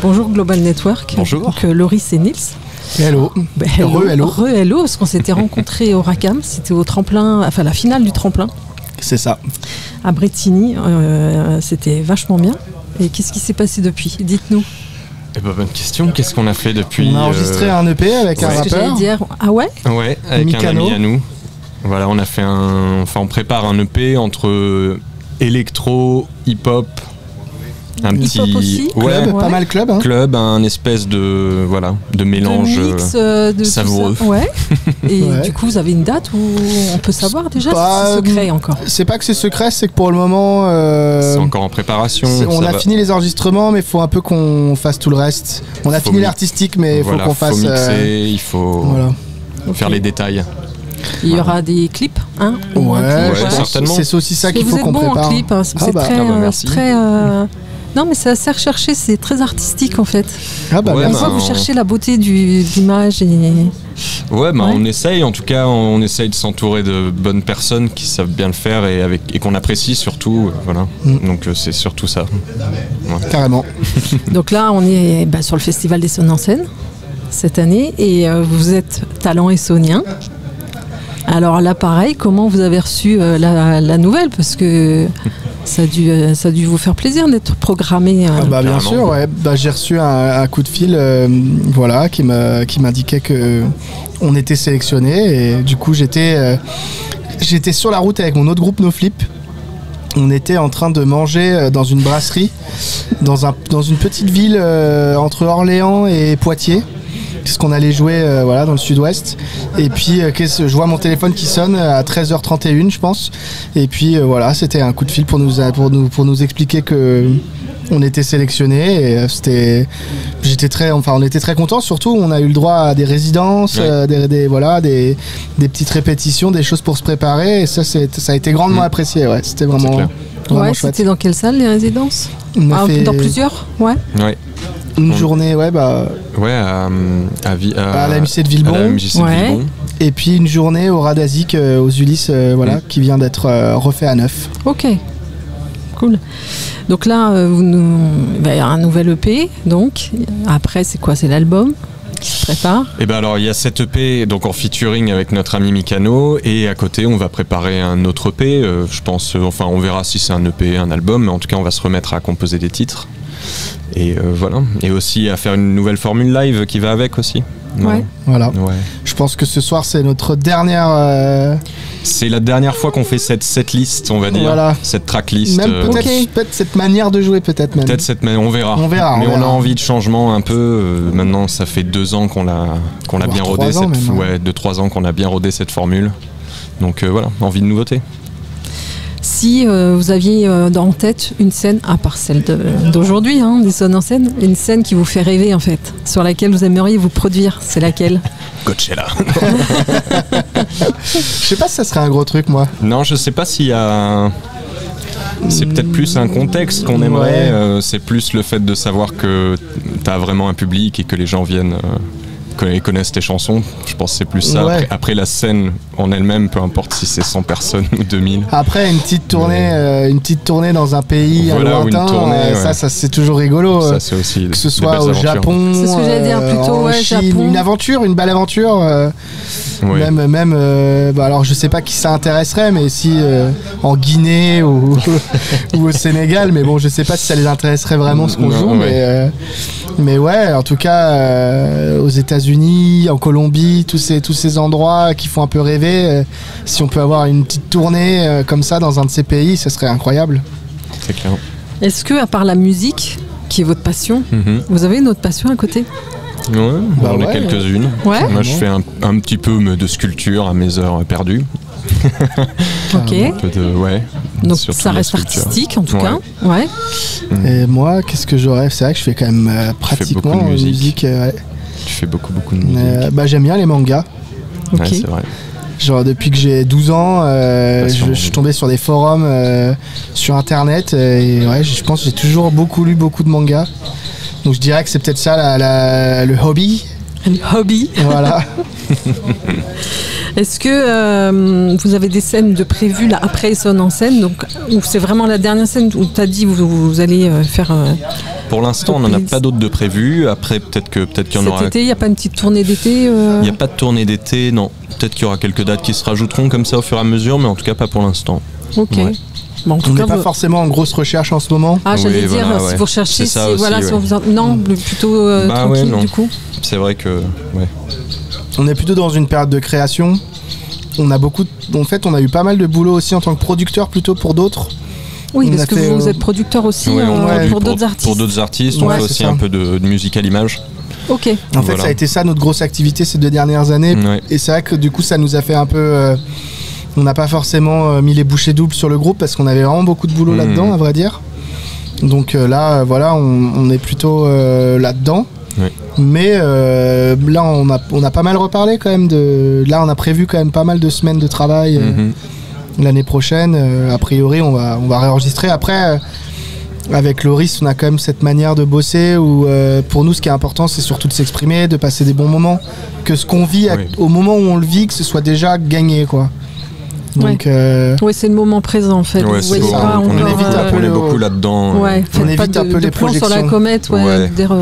Bonjour Global Network. Bonjour. Donc Loris et Nils. Hello. Hello, parce qu'on s'était rencontrés au Racam, c'était au tremplin, enfin la finale du tremplin. C'est ça. À Bretigny, c'était vachement bien. Et qu'est-ce qui s'est passé depuis? Dites-nous. Eh ben, bonne question. Qu'est-ce qu'on a fait depuis? On a enregistré un EP avec un rappeur. Ah ouais? Ouais, avec Mikano. un ami à nous. Voilà, on a fait on prépare un EP entre électro, hip-hop, un Hip-hop petit aussi Club, Ouais. pas mal club. Hein. club, un espèce de mélange De mix, de tout savoureux. ça. Ouais. Et Ouais. du coup, vous avez une date où on peut savoir déjà Pas- si c'est secret encore? C'est pas que c'est secret, c'est que pour le moment, C'est encore en préparation. on ça a va. fini les enregistrements, mais il faut un peu qu'on fasse tout le reste. On a Faut fini mi- l'artistique, mais il Voilà, faut qu'on fasse. faut mixer, il faut Voilà. faire les détails. Il y aura des clips, hein? Au moins un clip, ouais, certainement. C'est aussi ça Parce que qu'il faut vous qu'on êtes bon prépare. en clip, hein. C'est Ah bah. très, Ah bah, merci. très non mais c'est assez recherché, c'est très artistique en fait. Ah bah Ouais, On merci. voit que vous cherchez la beauté de l'image et Ouais, bah Ouais. on essaye, en tout cas, on essaye de s'entourer de bonnes personnes qui savent bien le faire et qu'on apprécie surtout. Voilà. Donc c'est surtout ça. Carrément. donc là on est sur le festival des Sons en scène cette année et vous êtes talent essonien. Alors là pareil, comment vous avez reçu la nouvelle, parce que ça a dû vous faire plaisir d'être programmé. Ah bah bien Carrément. sûr, ouais. Bah, j'ai reçu un coup de fil, voilà, qui m'indiquait que on était sélectionné et du coup j'étais sur la route avec mon autre groupe No Flip. On était en train de manger dans une brasserie dans une petite ville entre Orléans et Poitiers. Parce qu'on allait jouer voilà, dans le sud-ouest. Et puis je vois mon téléphone qui sonne à 13h31 je pense. Et puis voilà, c'était un coup de fil pour nous expliquer que on était sélectionnés. Et on était très contents. Surtout, on a eu le droit à des résidences, Ouais. des petites répétitions, des choses pour se préparer. Et ça a été grandement apprécié. Ouais, c'était vraiment, clair. vraiment Ouais, chouette. c'était dans quelle salle les résidences? On a fait Dans plusieurs? Ouais. Ouais. une journée, ouais, Ouais, à la MJC de Villebon. à la MJC de Ouais. Villebon. Et puis une journée au Radazik aux Ulysses, voilà, qui vient d'être refait à neuf. Ok, cool. Donc là, il va y avoir un nouvel EP. Donc après, c'est quoi? C'est l'album qui se prépare. Et ben alors il y a cet EP donc en featuring avec notre ami Mikano et à côté on va préparer un autre EP. Je pense, enfin on verra si c'est un EP, un album, mais en tout cas on va se remettre à composer des titres. Et voilà. Et aussi à faire une nouvelle formule live qui va avec aussi. Ouais. Voilà. Ouais. Je pense que ce soir c'est notre dernière. C'est la dernière fois qu'on fait cette setlist, on va dire, Voilà. cette tracklist. Même peut-être Ok. peut-être cette manière de jouer, peut-être même. Peut-être cette, mais on verra. On verra, Mais on on a verra. envie de changement un peu. Maintenant, ça fait 2 ans qu'on l'a Voire bien 3 rodé. ans même, hein. Ouais, 2-3 ans qu'on a bien rodé cette formule. Donc voilà, envie de nouveauté. Si vous aviez en tête une scène, à part celle d'aujourd'hui, hein, des Sons en scène, une scène qui vous fait rêver en fait, sur laquelle vous aimeriez vous produire, c'est laquelle? Coachella. Je sais pas si ça serait un gros truc, moi. Non, je sais pas s'il y a. C'est peut-être plus un contexte qu'on aimerait. C'est plus le fait de savoir que t'as vraiment un public et que les gens viennent. Ils connaissent tes chansons, je pense que c'est plus ça. Ouais. Après la scène en elle-même, peu importe si c'est 100 personnes ou 2000. Après une petite tournée dans un pays Voilà, ou une lointain, tournée, ouais. ça c'est toujours rigolo. Ça, c'est aussi Que ce des soit belles au aventures. Japon, C'est ce que j'allais dire, plutôt, en ouais, Chine, Japon. une belle aventure. Ouais. Même alors je sais pas qui ça intéresserait, mais si en Guinée ou au Sénégal, mais bon, je sais pas si ça les intéresserait vraiment ce qu'on Non, joue, ouais. mais ouais, en tout cas aux États-Unis, en Colombie, tous ces endroits qui font un peu rêver, si on peut avoir une petite tournée comme ça dans un de ces pays, ça serait incroyable. C'est clair. Est-ce que, à part la musique, qui est votre passion, Mhm. vous avez une autre passion à côté? Ouais, Bah j'en ai ouais. quelques-unes. Ouais. Moi, je fais un petit peu de sculpture à mes heures perdues. Ok. Un peu de, ouais. Donc surtout ça la reste sculpture. artistique en tout Ouais. cas. Ouais. Et moi, qu'est-ce que j'aurais? C'est vrai que je fais quand même pratiquement beaucoup de musique. ouais. Tu fais beaucoup de musique. J'aime bien les mangas. Ok. Ouais, c'est vrai. Genre depuis que j'ai 12 ans, Passion, je suis tombé sur des forums sur internet et ouais, je pense que j'ai toujours lu beaucoup de mangas. Donc je dirais que c'est peut-être ça le hobby. Un hobby. Voilà. Est-ce que vous avez des scènes de prévues là après Sons en scène, donc où c'est vraiment la dernière scène où tu as dit vous allez faire Pour l'instant, on n'en a pas d'autres de prévus. Après, peut-être qu'il y en aura. Cet été, il n'y a pas une petite tournée d'été Il n'y a pas de tournée d'été, non. Peut-être qu'il y aura quelques dates qui se rajouteront comme ça au fur et à mesure, mais en tout cas pas pour l'instant. Ok. Ouais. Bon, en tout On cas, n'est pas forcément en grosse recherche en ce moment. Ah, j'allais Oui, dire, voilà, si ouais. vous recherchez, C'est ça si, aussi, voilà, si ouais. on vous non, plutôt tranquille non. du coup. C'est vrai que. Ouais. On est plutôt dans une période de création. On a en fait, on a eu pas mal de boulot aussi en tant que producteur plutôt pour d'autres. Oui, On parce a que fait, vous êtes producteur aussi Ouais, on a pour d'autres artistes. Pour d'autres artistes, on Ouais, fait c'est aussi ça. un peu de musique à l'image. Ok. En fait, Voilà. ça a été ça notre grosse activité ces 2 dernières années. Ouais. Et c'est vrai que du coup, ça nous a fait un peu. On n'a pas forcément mis les bouchées doubles sur le groupe parce qu'on avait vraiment beaucoup de boulot là-dedans, à vrai dire. Donc là, voilà, on est plutôt là-dedans. Ouais. Mais là, on a pas mal reparlé quand même de. Là, on a prévu quand même pas mal de semaines de travail l'année prochaine. A priori, on va réenregistrer. Après, avec Loris, on a quand même cette manière de bosser où, pour nous, ce qui est important, c'est surtout de s'exprimer, de passer des bons moments. Que ce qu'on vit Oui. au moment où on le vit, que ce soit déjà gagné, quoi. Donc, Oui, c'est le moment présent en fait. Ouais, Vous c'est voyez bon, pas on encore, évite un peu est le- beaucoup là-dedans. Ouais, on faites pas évite un peu de les plomb sur la projections. comète, ouais. Ouais. Dire,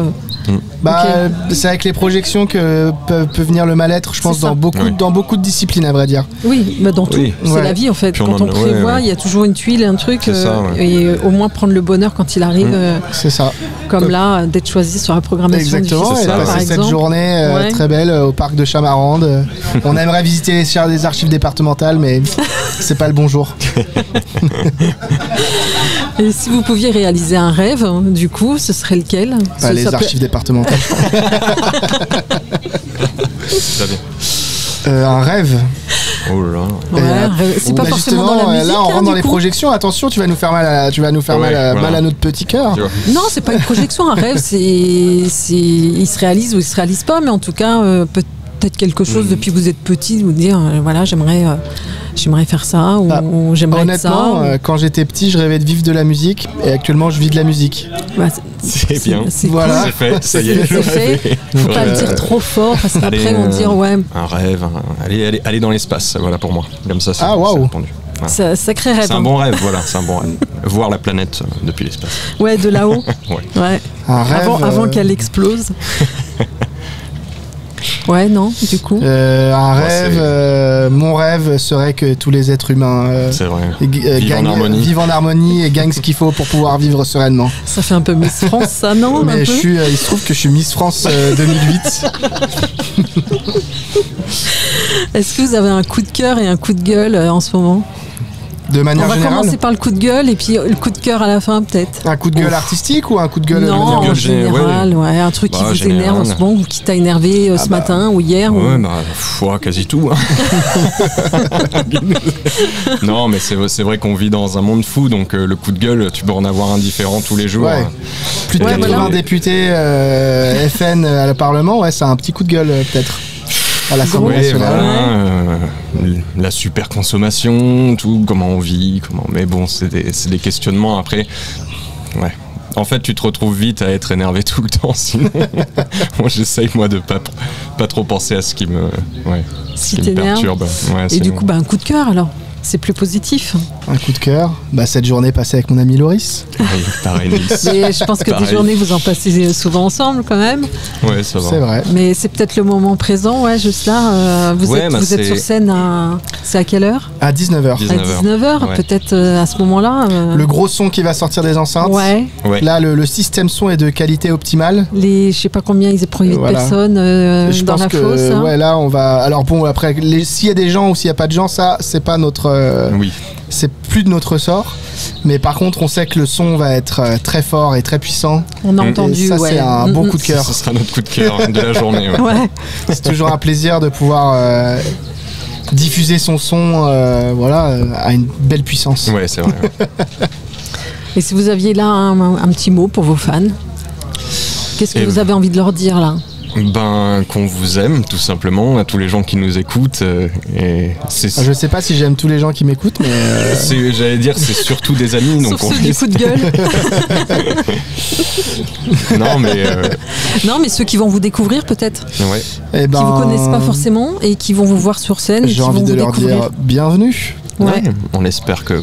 bah, Ok. c'est avec les projections que peut venir le mal-être, je pense, C'est ça. dans beaucoup de disciplines, à vrai dire. oui, bah dans tout. Oui. C'est Ouais. la vie en fait. Puis Quand on prévoit, il y a toujours une tuile, un truc. C'est ça, ouais. Et au moins prendre le bonheur quand il arrive, C'est ça. comme là, d'être choisi sur la programmation Exactement, du et festival, ça, par passer cette exemple. journée Ouais. très belle au parc de Chamarande. On aimerait visiter les archives départementales, mais c'est pas le bon jour. Et si vous pouviez réaliser un rêve, hein, du coup, ce serait lequel? Bah, les Ça peut- archives départementales. Très bien. Un rêve. Oh là là. Ouais, Et, rêve. C'est pas bah, forcément justement, dans la musique. là, on rentre hein, dans du les coup. projections. Attention, tu vas nous faire mal Ouais, voilà. à notre petit cœur. Tu vois. Non, c'est pas une projection. Un rêve, il se réalise ou il se réalise pas, mais en tout cas, peut-être quelque chose depuis que vous êtes petit, vous dire, voilà, j'aimerais faire ça, ou, Bah, ou j'aimerais être ça. Honnêtement, quand j'étais petit, je rêvais de vivre de la musique, et actuellement, je vis de la musique. Bah, C'est bien. C'est Voilà. cool. C'est fait, ça y est. C'est fait. Faut pas le dire trop fort parce qu'après Allez, on va dire ouais, Un rêve, aller dans l'espace, voilà pour moi. Comme ça, c'est Ah, waouh. c'est répandu. Voilà. c'est un sacré rêve. C'est un hein. bon rêve, voilà, c'est un bon rêve. Voir la planète depuis l'espace. Ouais, de là-haut. Ouais. Ouais. Un rêve. Avant qu'elle explose. Ouais, non, du coup. Un rêve. Mon rêve serait que tous les êtres humains C'est vrai. vivent en harmonie et gagnent ce qu'il faut pour pouvoir vivre sereinement. Ça fait un peu Miss France, ça, non? un Mais peu il se trouve que je suis Miss France 2008. Est-ce que vous avez un coup de cœur et un coup de gueule en ce moment? De On manière va générale. commencer par le coup de gueule et puis le coup de cœur à la fin, peut-être. Un coup de gueule artistique ou un coup de gueule Non, en gueule, général, ouais, un truc qui Bah, vous général. énerve en ce moment ou qui t'a énervé ce matin ou hier. Ouais, ou... bah, quasi tout. hein. Non, mais c'est vrai qu'on vit dans un monde fou, donc le coup de gueule, tu peux en avoir un différent tous les jours. Ouais. Plus de Ouais, 80 voilà. députés FN à le Parlement, ouais, c'est un petit coup de gueule peut-être. À l'Assemblée Ouais, nationale. voilà, la super consommation, tout, comment on vit, mais bon, c'est des questionnements après. Ouais. En fait, tu te retrouves vite à être énervé tout le temps, sinon. Moi, j'essaye, moi, de pas trop penser à ce qui me t'énerve. perturbe. Ouais, Et sinon- du coup, bah, un coup de cœur alors. C'est plus positif. Un coup de cœur. Bah, cette journée passée avec mon ami Loris. Pareil, Nice. Mais je pense que des Pareil. journées, vous en passez souvent ensemble quand même. Ouais, ça va. C'est vrai. Mais c'est peut-être le moment présent, ouais, juste là. Vous Ouais, êtes, bah, vous êtes c'est- sur scène à... C'est à quelle heure? À 19h. À 19h. 19h, Ouais. peut-être à ce moment-là. Le gros son qui va sortir des enceintes. Ouais. Ouais. Là, le système son est de qualité optimale. Je sais pas combien ils aient de Voilà. personnes Je dans pense la que fosse. hein. ouais, là, on va. Alors bon, après, s'il y a des gens ou s'il n'y a pas de gens, ça, c'est pas notre. Oui. C'est plus de notre sort. Mais par contre, on sait que le son va être très fort et très puissant. On a Et entendu, Et ça, ouais. c'est un bon coup de cœur. Ce sera notre coup de cœur de la journée. Ouais. Ouais. C'est toujours un plaisir de pouvoir diffuser son son à une belle puissance. Ouais, c'est vrai. ouais. Et si vous aviez là un petit mot pour vos fans, qu'est-ce que Et vous avez envie de leur dire là? Ben, qu'on vous aime, tout simplement, à tous les gens qui nous écoutent. Et c'est, Je sais pas si j'aime tous les gens qui m'écoutent, mais j'allais dire, c'est surtout des amis. Donc Sauf ceux du coup de gueule. Non, mais Non, mais ceux qui vont vous découvrir peut-être, ouais. eh qui ben, vous connaissent pas forcément et qui vont vous voir sur scène et qui j'ai vont envie vous de leur découvrir. dire bienvenue. Ouais. Ouais, on espère que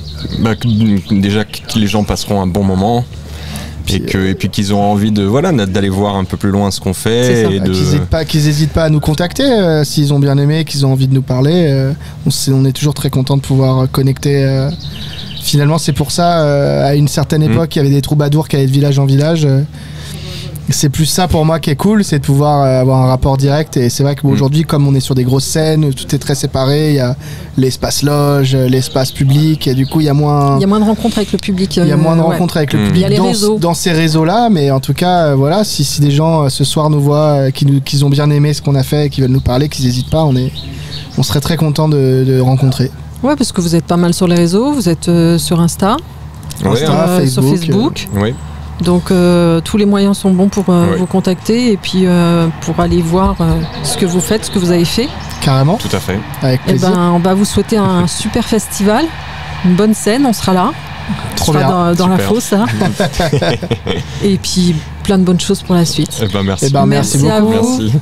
déjà que les gens passeront un bon moment Et puis qu'ils ont envie d'aller voir un peu plus loin ce qu'on fait. C'est ça. Et Qu'ils n'hésitent pas à nous contacter s'ils ont bien aimé, qu'ils ont envie de nous parler. On est toujours très content de pouvoir connecter. Finalement, c'est pour ça, à une certaine époque, il y avait des troubadours qui allaient de village en village. C'est plus ça pour moi qui est cool, c'est de pouvoir avoir un rapport direct. Et c'est vrai qu'aujourd'hui, comme on est sur des grosses scènes, tout est très séparé. Il y a l'espace loge, l'espace public, et du coup, il y a moins de rencontres avec le public. Il y a moins de rencontres avec le public il y a les réseaux. Dans ces réseaux-là. Mais en tout cas, voilà, si des gens ce soir nous voient, qu'ils ont bien aimé ce qu'on a fait, et qu'ils veulent nous parler, qu'ils n'hésitent pas, on serait très content de rencontrer. Ouais, parce que vous êtes pas mal sur les réseaux, vous êtes sur Insta, Facebook, sur Facebook. Oui. Donc tous les moyens sont bons pour vous contacter et puis pour aller voir ce que vous faites, ce que vous avez fait. Carrément. Tout à fait. Avec Et plaisir. on va vous souhaiter un super festival, une bonne scène, on sera là. Trop on sera bien. dans la fosse. Hein. Et puis plein de bonnes choses pour la suite. Merci. Merci beaucoup. À vous. Merci.